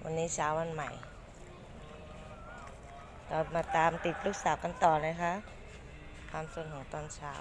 วันนี้เช้าวันใหม่เรามาตามติดลูกสาวกันต่อเลยค่ะความสนของตอนเช้า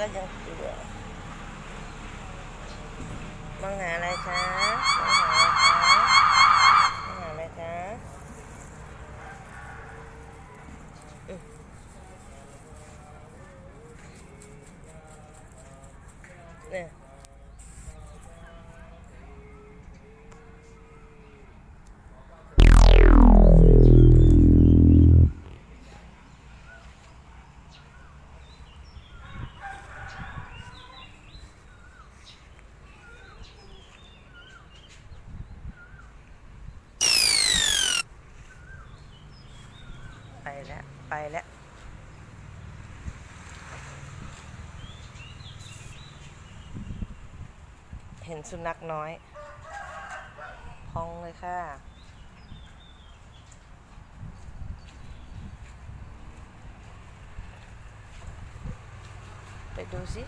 ก็ยังเบื่อมองหาอะไรคะมองหาอะไรคะมองหาอะไรคะเนี่ยไปแล้วไปแล้วเห็นสุนัขน้อยพองเลยค่ะไปดูสิ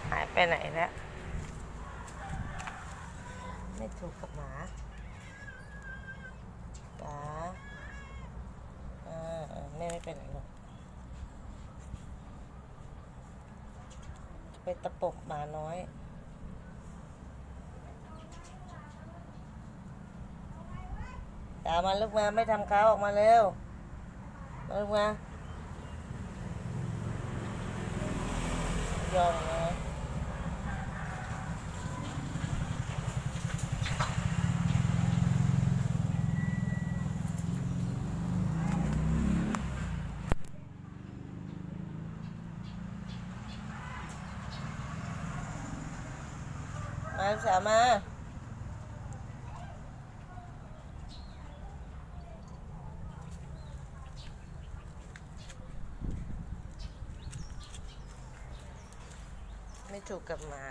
หายไปไหนแล้วไม่ถูกกับหมาจ๋าแม่ไม่ไปไหนหรอกไปตะปบหมาน้อยจ๋ามาลูกมาไม่ทำเขาออกมาเร็วมาลูกมายอมนะมาจ๋ามาไม่ถูกกับหมา